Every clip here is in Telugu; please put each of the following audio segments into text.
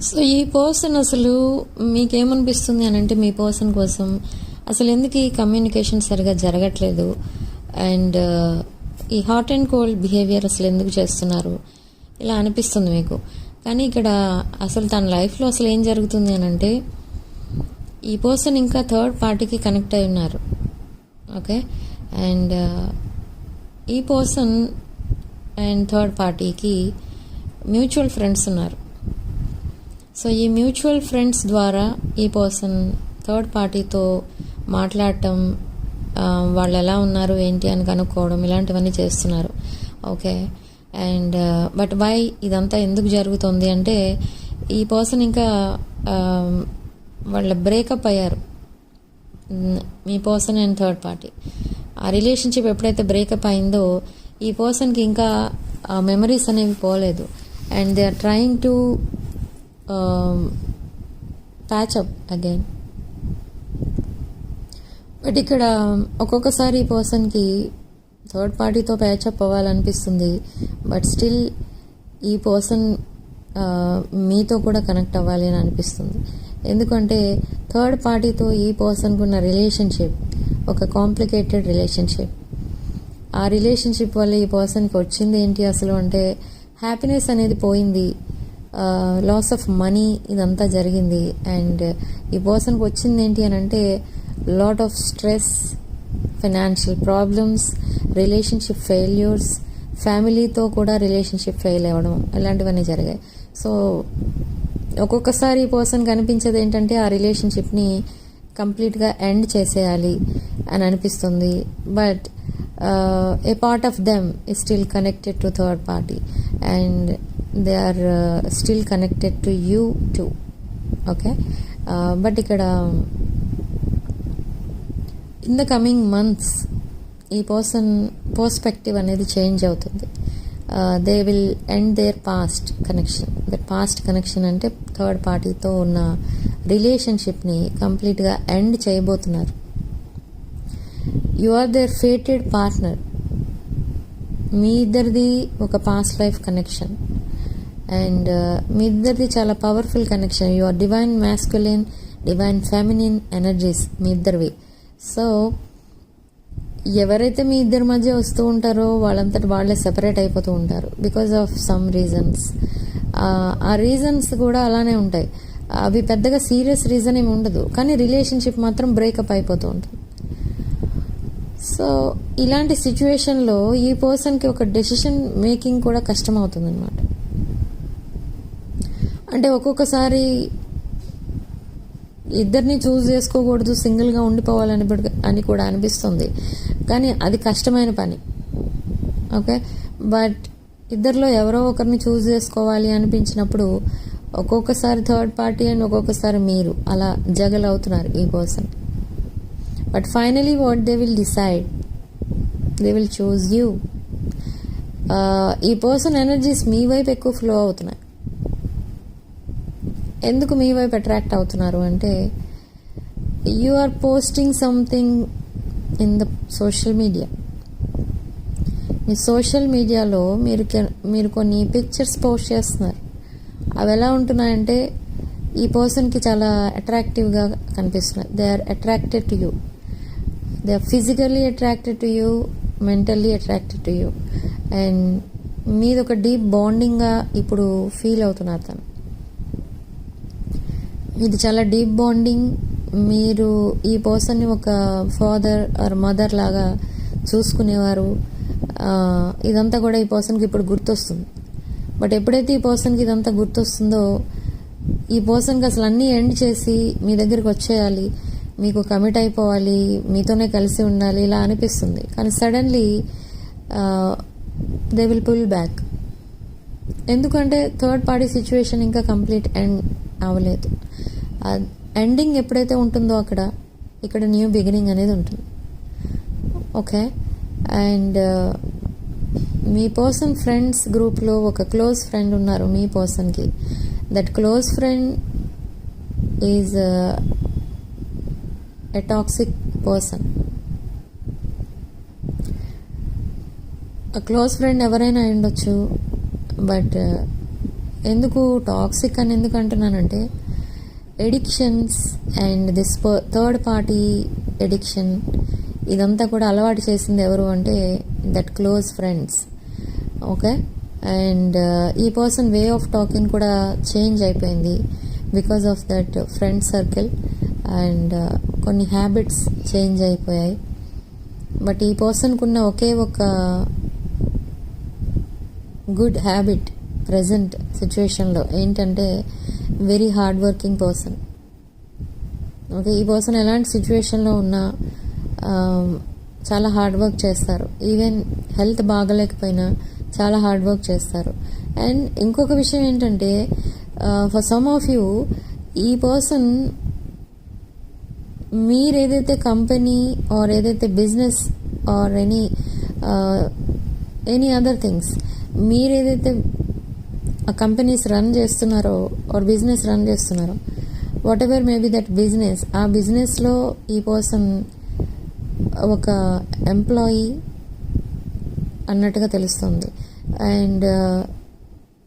సో ఈ పర్సన్ అసలు మీకేమనిపిస్తుంది అని అంటే మీ పర్సన్ కోసం అసలు ఎందుకు ఈ కమ్యూనికేషన్ సరిగా జరగట్లేదు అండ్ ఈ హాట్ అండ్ కోల్డ్ బిహేవియర్ అసలు ఎందుకు చేస్తున్నారు ఇలా అనిపిస్తుంది మీకు. కానీ ఇక్కడ అసలు తన లైఫ్లో అసలు ఏం జరుగుతుంది అని అంటే ఈ పర్సన్ ఇంకా థర్డ్ పార్టీకి కనెక్ట్ అయి ఉన్నారు. ఓకే, అండ్ ఈ పర్సన్ అండ్ థర్డ్ పార్టీకి మ్యూచువల్ ఫ్రెండ్స్ ఉన్నారు. సో ఈ మ్యూచువల్ ఫ్రెండ్స్ ద్వారా ఈ పర్సన్ థర్డ్ పార్టీతో మాట్లాడటం, వాళ్ళు ఎలా ఉన్నారు ఏంటి అని కనుక్కోవడం, ఇలాంటివన్నీ చేస్తున్నారు. ఓకే, అండ్ బట్ వై ఇదంతా ఎందుకు జరుగుతుంది అంటే ఈ పర్సన్ ఇంకా వాళ్ళ బ్రేకప్ అయ్యారు. మీ పర్సన్ అండ్ థర్డ్ పార్టీ ఆ రిలేషన్షిప్ ఎప్పుడైతే బ్రేకప్ అయిందో ఈ పర్సన్కి ఇంకా ఆ మెమరీస్ అనేవి పోలేదు and they are trying to patch up again. But ఇక్కడ ఒక్కొక్కసారి ఈ పర్సన్కి థర్డ్ పార్టీతో ప్యాచప్ అవ్వాలనిపిస్తుంది, బట్ స్టిల్ ఈ పర్సన్ మీతో కూడా కనెక్ట్ అవ్వాలి అని అనిపిస్తుంది. ఎందుకంటే థర్డ్ పార్టీతో ఈ పర్సన్కి ఉన్న రిలేషన్షిప్ ఒక కాంప్లికేటెడ్ రిలేషన్షిప్. ఆ రిలేషన్షిప్ వల్ల ఈ పర్సన్కి వచ్చింది ఏంటి అసలు అంటే హ్యాపీనెస్ అనేది పోయింది, లాస్ ఆఫ్ మనీ ఇదంతా జరిగింది. అండ్ ఈ పర్సన్కి వచ్చింది ఏంటి అని అంటే lot of stress, financial problems, relationship failures, ఫ్యామిలీతో కూడా రిలేషన్షిప్ ఫెయిల్ అవ్వడం, ఇలాంటివన్నీ జరిగాయి. సో ఒక్కొక్కసారి ఈ పర్సన్కి అనిపించేది ఏంటంటే ఆ రిలేషన్షిప్ని కంప్లీట్గా ఎండ్ చేసేయాలి అని అనిపిస్తుంది. But A part of them is still connected to third party and they are still connected to you too. Okay, but ఇక్కడ in the coming months ఈ పర్సన్ పర్స్పెక్టివ్ అనేది చేంజ్ అవుతుంది. They will end their past connection. That past connection అంటే థర్డ్ పార్టీతో ఉన్న రిలేషన్షిప్ని కంప్లీట్గా ఎండ్ చేయబోతున్నారు. You are their fated partner. మీ ఇద్దరిది ఒక పాస్ట్ లైఫ్ కనెక్షన్ అండ్ మీ ఇద్దరిది చాలా powerful connection. You are divine masculine, divine feminine energies మీ ఇద్దరివి. సో ఎవరైతే మీ ఇద్దరి మధ్య వస్తూ ఉంటారో వాళ్ళంతటి వాళ్ళే సెపరేట్ అయిపోతూ ఉంటారు బికాజ్ ఆఫ్ సమ్ రీజన్స్. ఆ రీజన్స్ కూడా అలానే ఉంటాయి. అవి పెద్దగా సీరియస్ రీజన్ ఏమి ఉండదు, కానీ రిలేషన్షిప్ మాత్రం బ్రేకప్ అయిపోతూ ఉంటుంది. సో ఇలాంటి సిచ్యువేషన్లో ఈ పర్సన్కి ఒక డెసిషన్ మేకింగ్ కూడా కష్టం అవుతుంది అన్నమాట. అంటే ఒక్కొక్కసారి ఇద్దరిని చూస్ చేసుకోకూడదు, సింగిల్గా ఉండిపోవాలని అని కూడా అనిపిస్తుంది, కానీ అది కష్టమైన పని. ఓకే, బట్ ఇద్దరిలో ఎవరో ఒకరిని చూస్ చేసుకోవాలి అనిపించినప్పుడు ఒక్కొక్కసారి థర్డ్ పార్టీ అండ్ ఒక్కొక్కసారి మీరు అలా జగల్ అవుతున్నారు ఈ person. But finally what they will decide, they will choose you. ఈ పర్సన్ ఎనర్జీస్ మీ వైపు ఎక్కువ ఫ్లో అవుతున్నాయి. ఎందుకు మీ వైపు అట్రాక్ట్ అవుతున్నారు అంటే you are posting something in the social media. మీ సోషల్ మీడియాలో మీరు కొన్ని పిక్చర్స్ పోస్ట్ చేస్తున్నారు. అవి ఎలా ఉంటున్నాయంటే ఈ పర్సన్కి చాలా అట్రాక్టివ్గా కనిపిస్తున్నాయి. They are attracted to you, they are physically attracted to you, mentally attracted to you and మీది ఒక డీప్ బాండింగ్గా ఇప్పుడు ఫీల్ అవుతున్నారు తను. ఇది చాలా డీప్ బాండింగ్. మీరు ఈ పర్సన్ని ఒక ఫాదర్ ఆర్ మదర్ లాగా చూసుకునేవారు. ఇదంతా కూడా ఈ పర్సన్కి ఇప్పుడు గుర్తొస్తుంది. బట్ ఎప్పుడైతే ఈ పర్సన్కి ఇదంతా గుర్తొస్తుందో ఈ పర్సన్కి అసలు అన్నీ ఎండ్ చేసి మీ దగ్గరికి వచ్చేయాలి, మీకు కమిట్ అయిపోవాలి, మీతోనే కలిసి ఉండాలి ఇలా అనిపిస్తుంది. కానీ suddenly they will pull back. ఎందుకంటే థర్డ్ పార్టీ సిచ్యువేషన్ ఇంకా కంప్లీట్ ఎండ్ అవ్వలేదు. ఎండింగ్ ఎప్పుడైతే ఉంటుందో ఇక్కడ న్యూ బిగినింగ్ అనేది ఉంటుంది. ఓకే, అండ్ మీ పర్సన్ ఫ్రెండ్స్ గ్రూప్లో ఒక క్లోజ్ ఫ్రెండ్ ఉన్నారు మీ పర్సన్కి. That close friend is a toxic person. ఆ క్లోజ్ ఫ్రెండ్ ఎవరైనా ఉండొచ్చు, బట్ ఎందుకు టాక్సిక్ అని ఎందుకు అంటున్నానంటే, addictions and this third party addiction ఇదంతా కూడా అలవాటు చేసింది ఎవరు అంటే that close friends. Okay, and ఈ పర్సన్ వే ఆఫ్ టాకింగ్ కూడా చేంజ్ అయిపోయింది because of that friend circle, and కొన్ని హ్యాబిట్స్ చేంజ్ అయిపోయాయి. బట్ ఈ పర్సన్కు ఉన్న ఒకే ఒక గుడ్ హ్యాబిట్ ప్రజెంట్ సిచ్యువేషన్లో ఏంటంటే very hard working person. Okay, ఈ పర్సన్ ఎలాంటి సిచ్యువేషన్లో ఉన్నా చాలా హార్డ్ వర్క్ చేస్తారు. ఈవెన్ హెల్త్ బాగలేకపోయినా చాలా హార్డ్ వర్క్ చేస్తారు. అండ్ ఇంకొక విషయం ఏంటంటే, ఫర్ సమ్ ఆఫ్ యూ ఈ పర్సన్ మీరేదైతే కంపెనీ ఆర్ ఏదైతే business or any other things మీరేదైతే ఆ కంపెనీస్ రన్ చేస్తున్నారో ఆర్ బిజినెస్ రన్ చేస్తున్నారో, whatever may be that business, ఆ బిజినెస్లో ఈ పర్సన్ ఒక ఎంప్లాయీ అన్నట్టుగా తెలుస్తుంది. And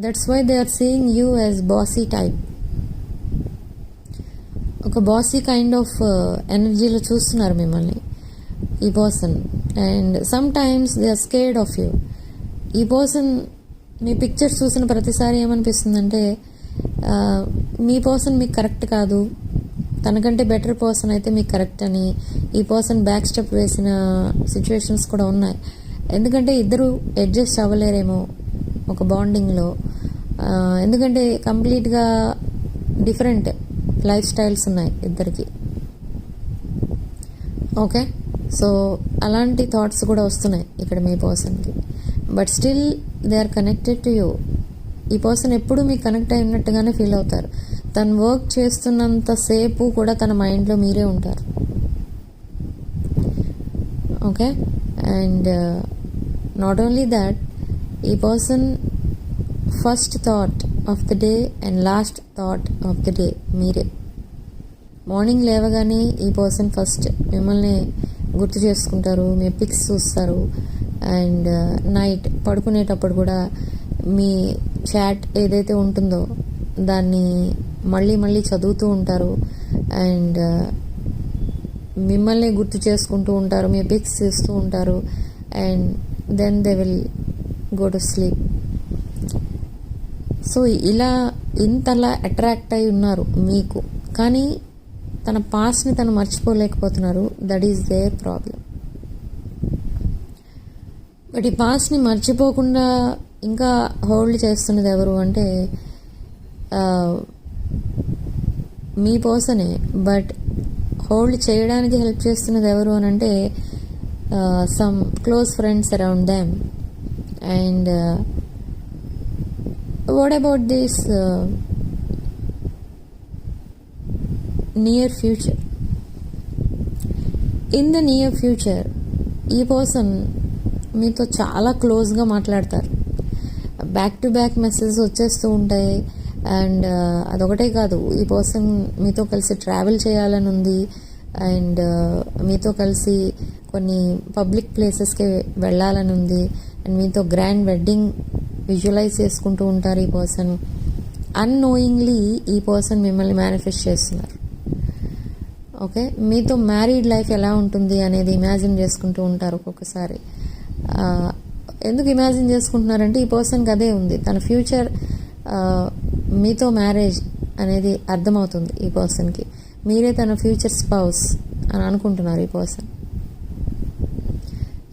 that's why they are seeing you as bossy type. ఒక బాసీ కైండ్ ఆఫ్ ఎనర్జీలో చూస్తున్నారు మిమ్మల్ని ఈ person. And sometimes they are scared of you. ఈ పర్సన్ మీ పిక్చర్స్ చూసిన ప్రతిసారి ఏమనిపిస్తుందంటే మీ పర్సన్ మీకు కరెక్ట్ కాదు, తనకంటే బెటర్ పర్సన్ అయితే మీకు కరెక్ట్ అని ఈ పర్సన్ బ్యాక్ స్టెప్ వేసిన సిచ్యువేషన్స్ కూడా ఉన్నాయి. ఎందుకంటే ఇద్దరు అడ్జస్ట్ అవ్వలేరేమో ఒక బాండింగ్లో, ఎందుకంటే కంప్లీట్గా డిఫరెంట్ లైఫ్ స్టైల్స్ ఉన్నాయి ఇద్దరికి. ఓకే, సో అలాంటి థాట్స్ కూడా వస్తున్నాయి ఇక్కడ మీ పర్సన్కి. But still they are connected to you. ఈ పర్సన్ ఎప్పుడు మీకు కనెక్ట్ అయి ఉన్నట్టుగానే ఫీల్ అవుతారు. తను వర్క్ చేస్తున్నంతసేపు కూడా తన మైండ్లో మీరే ఉంటారు. Okay, and not only that, ఈ person first thought of the day and last thought of the day మీరే. మార్నింగ్ లేవగానే ఈ పర్సన్ ఫస్ట్ మిమ్మల్ని గుర్తు చేసుకుంటారు, మీ పిక్స్ చూస్తారు. అండ్ నైట్ పడుకునేటప్పుడు కూడా మీ చాట్ ఏదైతే ఉంటుందో దాన్ని మళ్ళీ చదువుతూ ఉంటారు. అండ్ మిమ్మల్ని గుర్తు చేసుకుంటూ ఉంటారు, మీ పిక్స్ చేస్తూ ఉంటారు. And then they will go to sleep. So ఇలా ఇంతలా అట్రాక్ట్ అయి ఉన్నారు మీకు, కానీ తన పాస్ట్ని తను మర్చిపోలేకపోతున్నారు. That is their problem. But ఈ పాస్ట్ని మర్చిపోకుండా ఇంకా హోల్డ్ చేస్తున్నది ఎవరు అంటే మీ పర్సనే. బట్ హోల్డ్ చేయడానికి హెల్ప్ చేస్తున్నది ఎవరు అని అంటే some close friends around them. And what about this near future? In the near future ఈ పర్సన్ మీతో చాలా క్లోజ్గా మాట్లాడతారు. బ్యాక్ టు బ్యాక్ మెసేజెస్ వచ్చేస్తూ ఉంటాయి. అండ్ అదొకటే కాదు, ఈ పర్సన్ మీతో కలిసి ట్రావెల్ చేయాలని ఉంది. అండ్ మీతో కలిసి కొన్ని పబ్లిక్ ప్లేసెస్కి వెళ్ళాలని ఉంది. అండ్ మీతో గ్రాండ్ వెడ్డింగ్ విజువలైజ్ చేసుకుంటూ ఉంటారు ఈ పర్సన్. అన్నోయింగ్లీ ఈ పర్సన్ మిమ్మల్ని మేనిఫెస్ట్ చేస్తున్నారు. ఓకే, మీతో మ్యారీడ్ లైఫ్ ఎలా ఉంటుంది అనేది ఇమాజిన్ చేసుకుంటూ ఉంటారు ఒక్కొక్కసారి. ఎందుకు ఇమాజిన్ చేసుకుంటున్నారంటే ఈ పర్సన్కి అదే ఉంది, తన ఫ్యూచర్ మీతో మ్యారేజ్ అనేది అర్థమవుతుంది ఈ పర్సన్కి. మీరే తన ఫ్యూచర్ స్పౌస్ అని అనుకుంటున్నారు ఈ person.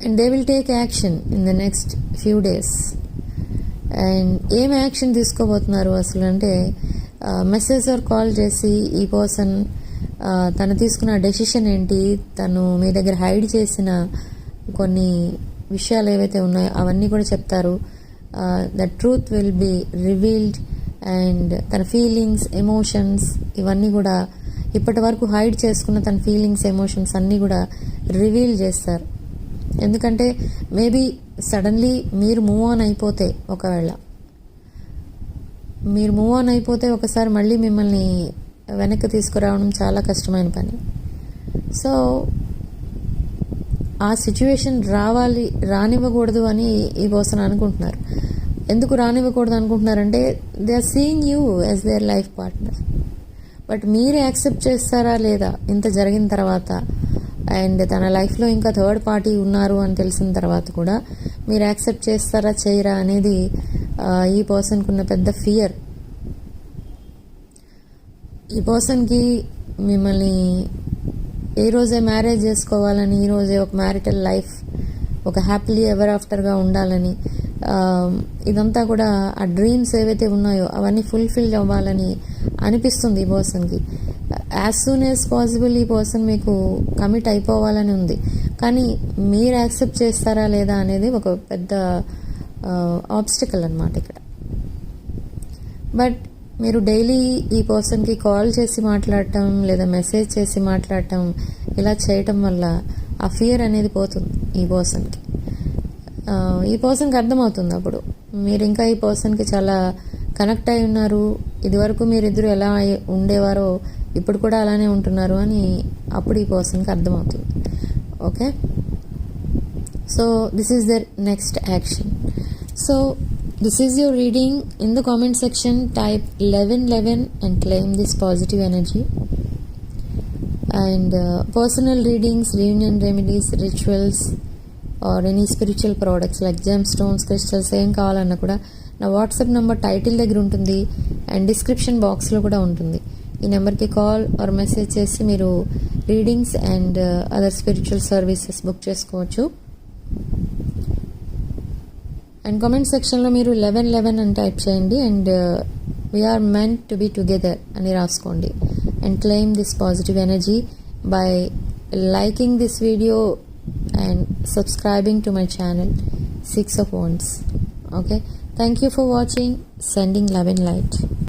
And they will take action in the next few days. And ఏం యాక్షన్ తీసుకోబోతున్నారు అసలు అంటే, మెసేజ్ ఆర్ కాల్ చేసి ఈ పర్సన్ తను తీసుకున్న డెసిషన్ ఏంటి, తను మీ దగ్గర హైడ్ చేసిన కొన్ని విషయాలు ఏవైతే ఉన్నాయో అవన్నీ కూడా చెప్తారు. The truth will be revealed. And తన ఫీలింగ్స్, ఎమోషన్స్ ఇవన్నీ కూడా ఇప్పటి వరకు హైడ్ చేసుకున్న తన ఫీలింగ్స్, ఎమోషన్స్ అన్నీ కూడా రివీల్ చేస్తారు. ఎందుకంటే మేబీ సడన్లీ మీరు మూవ్ ఆన్ అయిపోతే, ఒకవేళ మీరు మూవ్ ఆన్ అయిపోతే ఒకసారి మళ్ళీ మిమ్మల్ని వెనక్కి తీసుకురావడం చాలా కష్టమైన పని. సో ఆ సిచ్యువేషన్ రానివ్వకూడదు అని ఈ పర్సన్ అనుకుంటున్నారు. ఎందుకు రానివ్వకూడదు అనుకుంటున్నారంటే they are seeing you as their life partner. But మీరు యాక్సెప్ట్ చేస్తారా లేదా ఇంత జరిగిన తర్వాత, అండ్ తన లైఫ్లో ఇంకా థర్డ్ పార్టీ ఉన్నారు అని తెలిసిన తర్వాత కూడా మీరు యాక్సెప్ట్ చేస్తారా చేయరా అనేది ఈ పర్సన్కి ఉన్న పెద్ద ఫియర్. ఈ పర్సన్కి మిమ్మల్ని ఏ రోజే మ్యారేజ్ చేసుకోవాలని, ఈ రోజే ఒక మ్యారిటల్ లైఫ్, ఒక హ్యాపీలీ ఎవర్ ఆఫ్టర్గా ఉండాలని, ఇదంతా కూడా ఆ డ్రీమ్స్ ఏవైతే ఉన్నాయో అవన్నీ ఫుల్ఫిల్ అవ్వాలని అనిపిస్తుంది ఈ పర్సన్కి. యాజ్ సూన్ యాజ్ పాసిబుల్ ఈ పర్సన్ మీకు కమిట్ అయిపోవాలని ఉంది. కానీ మీరు యాక్సెప్ట్ చేస్తారా లేదా అనేది ఒక పెద్ద ఆబ్స్టికల్ అన్నమాట ఇక్కడ. బట్ మీరు డైలీ ఈ పర్సన్కి కాల్ చేసి మాట్లాడటం లేదా మెసేజ్ చేసి మాట్లాడటం ఇలా చేయటం వల్ల ఆ ఫియర్ అనేది పోతుంది ఈ పర్సన్కి. ఈ పర్సన్కి అర్థమవుతుంది అప్పుడు మీరు ఇంకా ఈ పర్సన్కి చాలా కనెక్ట్ అయి ఉన్నారు, ఇదివరకు మీరిద్దరు ఎలా ఉండేవారో ఇప్పుడు కూడా అలానే ఉంటున్నారు అని అప్పుడు ఈ పర్సన్కి అర్థమవుతుంది. Okay, so this is the next action. So this is your reading. In the comment section type 1111 and claim this positive energy. And personal readings, reunion remedies, rituals or any spiritual products like gemstones, crystals ఏం కావాలన్నా కూడా నా వాట్సాప్ నెంబర్ టైటిల్ దగ్గర ఉంటుంది అండ్ డిస్క్రిప్షన్ బాక్స్లో కూడా ఉంటుంది. ఈ నెంబర్కి కాల్ ఆర్ మెసేజ్ చేసి మీరు readings and other spiritual services book చేసుకోవచ్చు. అండ్ కామెంట్ సెక్షన్లో మీరు 1111 అని టైప్ చేయండి and we are meant to be together అని రాసుకోండి and claim this positive energy by liking this video and subscribing to my channel 6 of Wands. Okay, thank you for watching. Sending love and light.